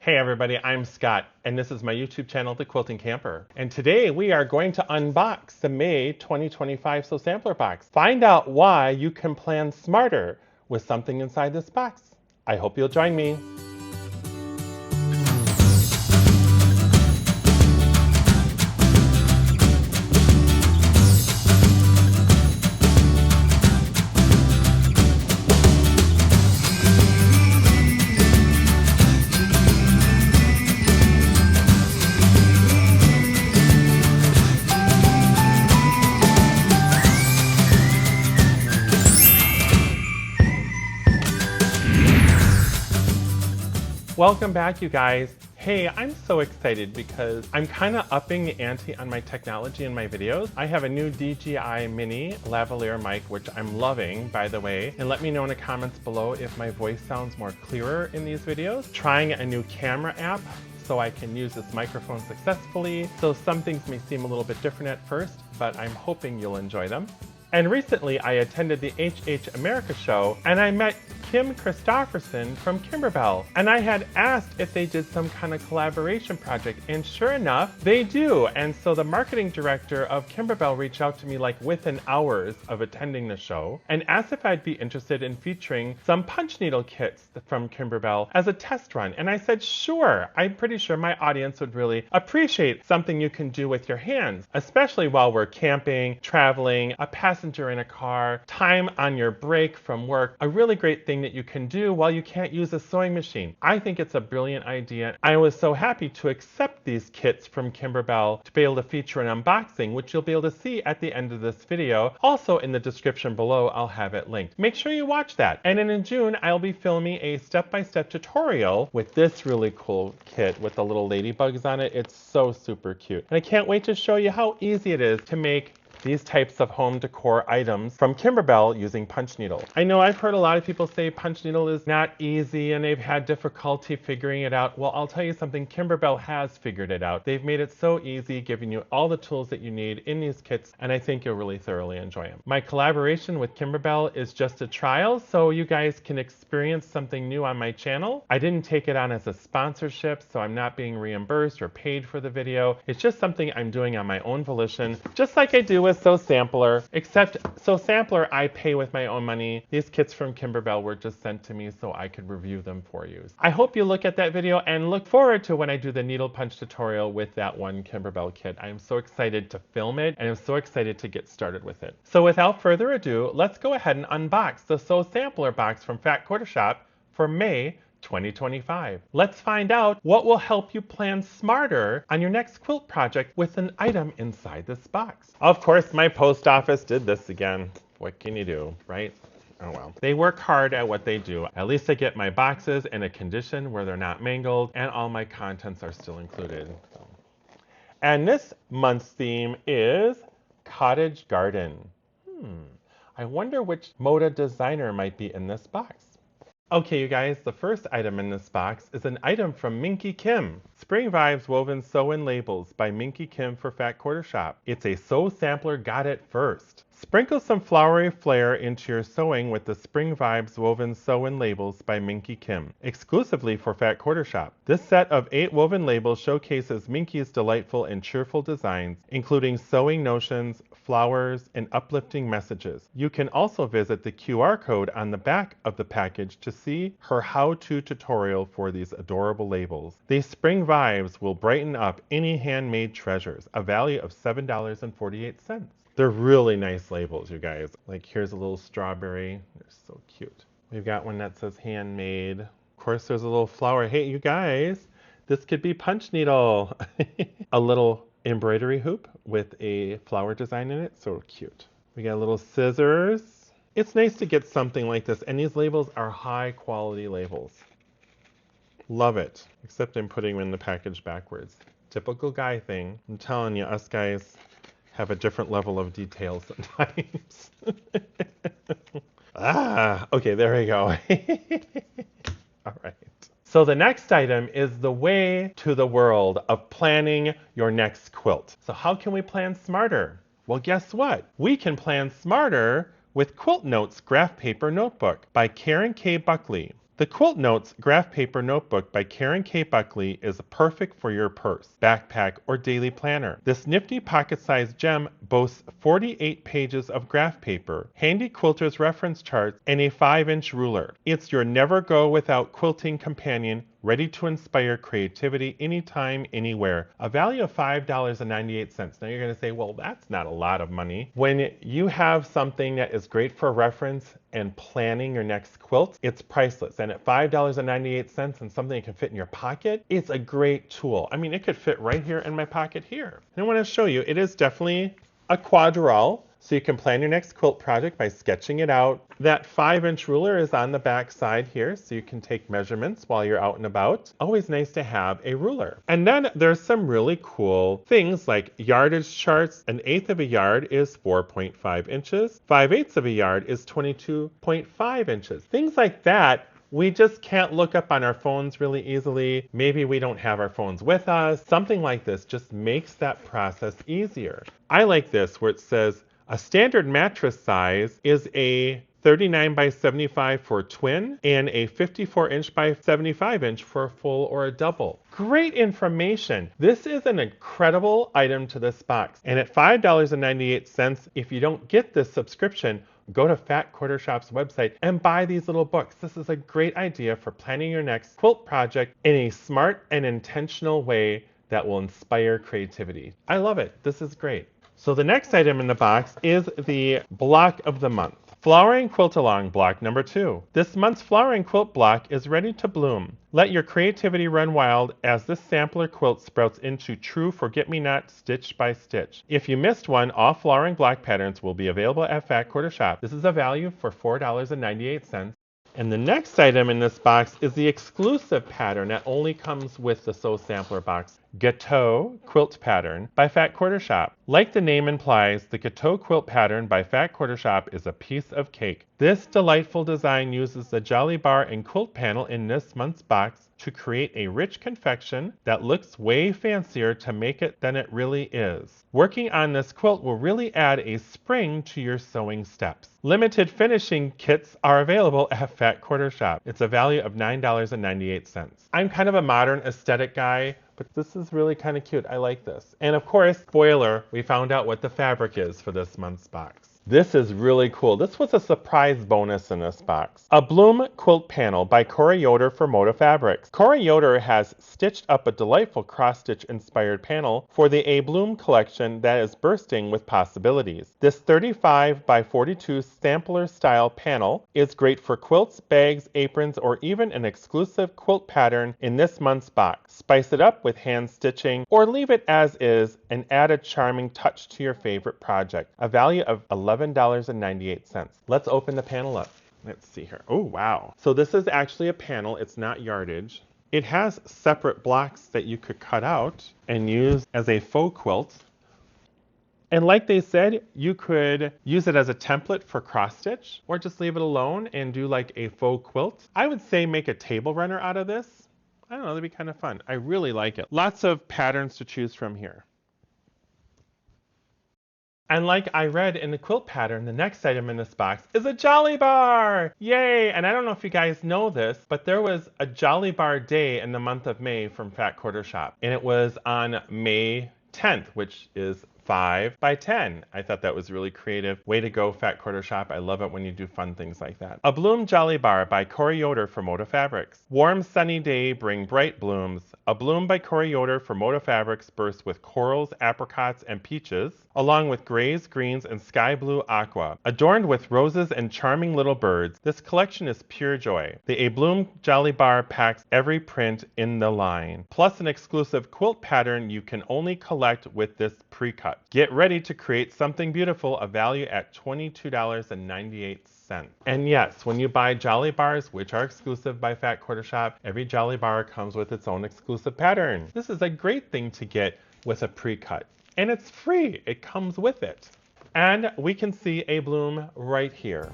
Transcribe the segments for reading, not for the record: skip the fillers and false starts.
Hey everybody, I'm Scott, and this is my YouTube channel, The Quilting Camper. And today we are going to unbox the May 2025 Sew Sampler box. Find out why you can plan smarter with something inside this box. I hope you'll join me. Welcome back, you guys. Hey, I'm so excited because I'm kind of upping the ante on my technology in my videos. I have a new DJI Mini lavalier mic, which I'm loving, by the way. And let me know in the comments below if my voice sounds more clearer in these videos. Trying a new camera app so I can use this microphone successfully. So some things may seem a little bit different at first, but I'm hoping you'll enjoy them. And recently I attended the HH America show and I met Kim Christopherson from Kimberbell. And I had asked if they did some kind of collaboration project, and sure enough, they do. And so the marketing director of Kimberbell reached out to me like within hours of attending the show and asked if I'd be interested in featuring some punch needle kits from Kimberbell as a test run. And I said, sure. I'm pretty sure my audience would really appreciate something you can do with your hands, especially while we're camping, traveling, a passenger in a car, time on your break from work, a really great thing that you can do while you can't use a sewing machine. I think it's a brilliant idea. I was so happy to accept these kits from Kimberbell to be able to feature an unboxing, which you'll be able to see at the end of this video. Also in the description below, I'll have it linked. Make sure you watch that. And then in June, I'll be filming a step-by-step tutorial with this really cool kit with the little ladybugs on it. It's so super cute. And I can't wait to show you how easy it is to make these types of home decor items from Kimberbell using punch needle. I know I've heard a lot of people say punch needle is not easy and they've had difficulty figuring it out. Well, I'll tell you something, Kimberbell has figured it out. They've made it so easy, giving you all the tools that you need in these kits, and I think you'll really thoroughly enjoy them. My collaboration with Kimberbell is just a trial, so you guys can experience something new on my channel. I didn't take it on as a sponsorship, so I'm not being reimbursed or paid for the video. It's just something I'm doing on my own volition, just like I do with Sew Sampler, except Sew Sampler I pay with my own money. These kits from Kimberbell were just sent to me so I could review them for you. I hope you look at that video and look forward to when I do the needle punch tutorial with that one Kimberbell kit. I'm so excited to film it and I'm so excited to get started with it. So without further ado, let's go ahead and unbox the Sew Sampler box from Fat Quarter Shop for May 2025. Let's find out what will help you plan smarter on your next quilt project with an item inside this box. Of course, my post office did this again. What can you do, right? Oh well. They work hard at what they do. At least I get my boxes in a condition where they're not mangled and all my contents are still included. And this month's theme is Cottage Garden. I wonder which Moda designer might be in this box. Okay, you guys, the first item in this box is an item from Minky Kim. Spring Vibes Woven Sew-In Labels by Minky Kim for Fat Quarter Shop. It's a Sew Sampler Got It First. Sprinkle some flowery flair into your sewing with the Spring Vibes Woven Sew-In Labels by Minky Kim, exclusively for Fat Quarter Shop. This set of 8 woven labels showcases Minky's delightful and cheerful designs, including sewing notions, flowers, and uplifting messages. You can also visit the QR code on the back of the package to see her how-to tutorial for these adorable labels. These spring vibes will brighten up any handmade treasures, a value of $7.48. They're really nice labels, you guys. Like here's a little strawberry. They're so cute. We've got one that says handmade. Of course, there's a little flower. Hey, you guys, this could be punch needle. A little embroidery hoop with a flower design in it. So cute. We got little scissors. It's nice to get something like this. And these labels are high quality labels. Love it. Except I'm putting them in the package backwards. Typical guy thing. I'm telling you, us guys have a different level of detail sometimes. Okay, there we go. All right. So the next item is the way to the world of planning your next quilt. So how can we plan smarter? Well, guess what? We can plan smarter with Quilt Notes Graph Paper Notebook by Karen K. Buckley. The Quilt Notes Graph Paper Notebook by Karen K. Buckley is perfect for your purse, backpack, or daily planner. This nifty pocket-sized gem boasts 48 pages of graph paper, handy quilter's reference charts, and a 5-inch ruler. It's your never-go-without quilting companion, ready to inspire creativity anytime, anywhere. A value of $5.98. Now you're going to say, well, that's not a lot of money. When you have something that is great for reference and planning your next quilt, it's priceless. And at $5.98 and something that can fit in your pocket, it's a great tool. I mean, it could fit right here in my pocket here. And I want to show you, it is definitely a quadrille. So you can plan your next quilt project by sketching it out. That 5-inch ruler is on the back side here, so you can take measurements while you're out and about. Always nice to have a ruler. And then there's some really cool things like yardage charts. 1/8 of a yard is 4.5 inches. 5/8 of a yard is 22.5 inches. Things like that. We just can't look up on our phones really easily. Maybe we don't have our phones with us. Something like this just makes that process easier. I like this where it says, a standard mattress size is a 39 by 75 for a twin and a 54-inch by 75-inch for a full or a double. Great information. This is an incredible item to this box. And at $5.98, if you don't get this subscription, go to Fat Quarter Shop's website and buy these little books. This is a great idea for planning your next quilt project in a smart and intentional way that will inspire creativity. I love it. This is great. So the next item in the box is the block of the month. Flowering Quilt Along block number 2. This month's flowering quilt block is ready to bloom. Let your creativity run wild as this sampler quilt sprouts into true forget-me-not stitch by stitch. If you missed one, all flowering block patterns will be available at Fat Quarter Shop. This is a value for $4.98. And the next item in this box is the exclusive pattern that only comes with the Sew Sampler box. Gâteau Quilt Pattern by Fat Quarter Shop. Like the name implies, the Gâteau Quilt Pattern by Fat Quarter Shop is a piece of cake. This delightful design uses the Jolly Bar and quilt panel in this month's box to create a rich confection that looks way fancier to make it than it really is. Working on this quilt will really add a spring to your sewing steps. Limited finishing kits are available at Fat Quarter Shop. It's a value of $9.98. I'm kind of a modern aesthetic guy, but this is really kind of cute. I like this. And of course, spoiler, we found out what the fabric is for this month's box. This is really cool. This was a surprise bonus in this box. A Bloom Quilt Panel by Cora Yoder for Moda Fabrics. Cora Yoder has stitched up a delightful cross-stitch inspired panel for the A Bloom collection that is bursting with possibilities. This 35 by 42 sampler style panel is great for quilts, bags, aprons, or even an exclusive quilt pattern in this month's box. Spice it up with hand stitching or leave it as is and add a charming touch to your favorite project. A value of $11.98. Let's open the panel up. Let's see here. Oh, wow. So this is actually a panel. It's not yardage. It has separate blocks that you could cut out and use as a faux quilt. And like they said, you could use it as a template for cross stitch or just leave it alone and do like a faux quilt. I would say make a table runner out of this. I don't know, that'd be kind of fun. I really like it. Lots of patterns to choose from here. And like I read in the quilt pattern, the next item in this box is a Jolly Bar! Yay! And I don't know if you guys know this, but there was a Jolly Bar day in the month of May from Fat Quarter Shop. And it was on May 10th, which is 5 by 10. I thought that was really creative. Way to go, Fat Quarter Shop. I love it when you do fun things like that. A Bloom Jolly Bar by Cora Yoder for Moda Fabrics. Warm sunny day bring bright blooms. A bloom by Cora Yoder for Moda Fabrics bursts with corals, apricots, and peaches, along with grays, greens, and sky blue aqua. Adorned with roses and charming little birds, this collection is pure joy. The A Bloom Jolly Bar packs every print in the line, plus an exclusive quilt pattern you can only collect with this pre-cut. Get ready to create something beautiful, a value at $22.98. And yes, when you buy Jolly Bars, which are exclusive by Fat Quarter Shop, every Jolly Bar comes with its own exclusive pattern. This is a great thing to get with a pre-cut. And it's free. It comes with it. And we can see a bloom right here.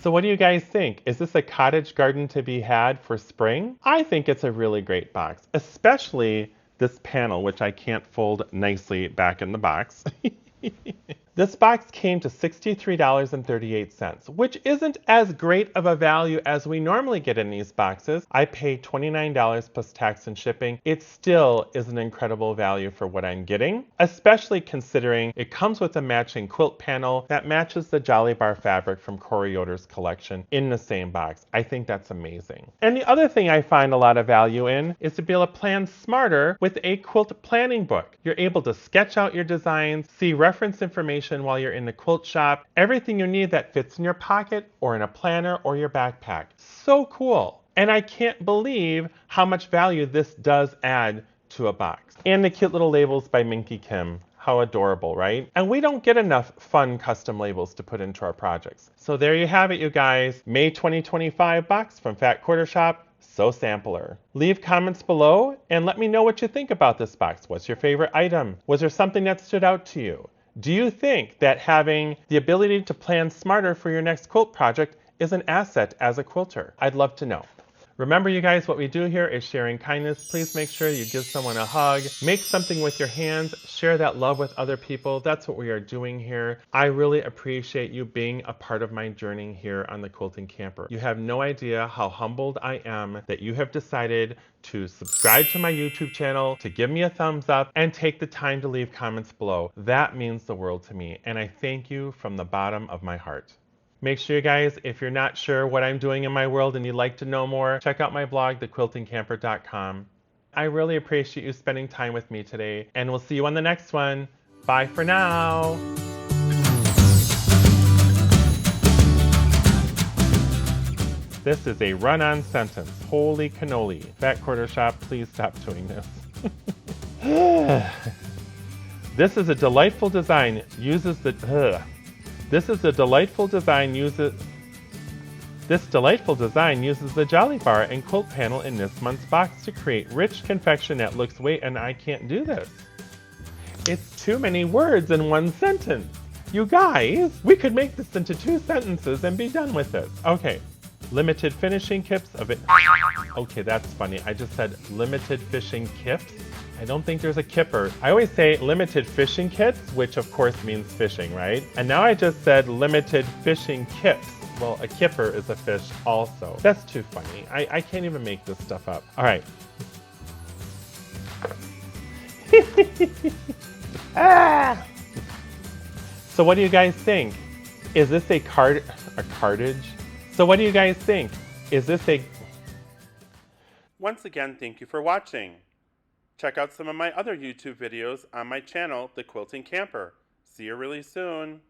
So what do you guys think? Is this a cottage garden to be had for spring? I think it's a really great box, especially this panel, which I can't fold nicely back in the box. This box came to $63.38, which isn't as great of a value as we normally get in these boxes. I paid $29 plus tax and shipping. It still is an incredible value for what I'm getting, especially considering it comes with a matching quilt panel that matches the Jolly Bar fabric from Corey Yoder's collection in the same box. I think that's amazing. And the other thing I find a lot of value in is to be able to plan smarter with a quilt planning book. You're able to sketch out your designs, see reference information while you're in the quilt shop, everything you need that fits in your pocket or in a planner or your backpack. So cool. And I can't believe how much value this does add to a box. And the cute little labels by Minky Kim. How adorable, right? And we don't get enough fun custom labels to put into our projects. So there you have it, you guys. May 2025 box from Fat Quarter Shop. So sampler. Leave comments below and let me know what you think about this box. What's your favorite item? Was there something that stood out to you? Do you think that having the ability to plan smarter for your next quilt project is an asset as a quilter? I'd love to know. Remember, you guys, what we do here is sharing kindness. Please make sure you give someone a hug, make something with your hands, share that love with other people. That's what we are doing here. I really appreciate you being a part of my journey here on the Quilting Camper. You have no idea how humbled I am that you have decided to subscribe to my YouTube channel, to give me a thumbs up, and take the time to leave comments below. That means the world to me, and I thank you from the bottom of my heart. Make sure, you guys, if you're not sure what I'm doing in my world and you'd like to know more, check out my blog, thequiltingcamper.com. I really appreciate you spending time with me today, and we'll see you on the next one. Bye for now. This is a run-on sentence. Holy cannoli. Fat Quarter Shop, please stop doing this. This is a delightful design. Uses the... This delightful design uses the Jolly Bar and quilt panel in this month's box to create rich confection that looks... Wait, and I can't do this. It's too many words in one sentence. You guys, we could make this into 2 sentences and be done with this. Okay. Limited finishing kits of it. Okay, that's funny. I just said limited fishing kits. I don't think there's a kipper. I always say limited fishing kits, which of course means fishing, right? And now I just said limited fishing kits. Well, a kipper is a fish also. That's too funny. I can't even make this stuff up. All right. Ah! So what do you guys think? Is this a cartage? So what do you guys think? Is this a... Once again, thank you for watching. Check out some of my other YouTube videos on my channel, The Quilting Camper. See you really soon.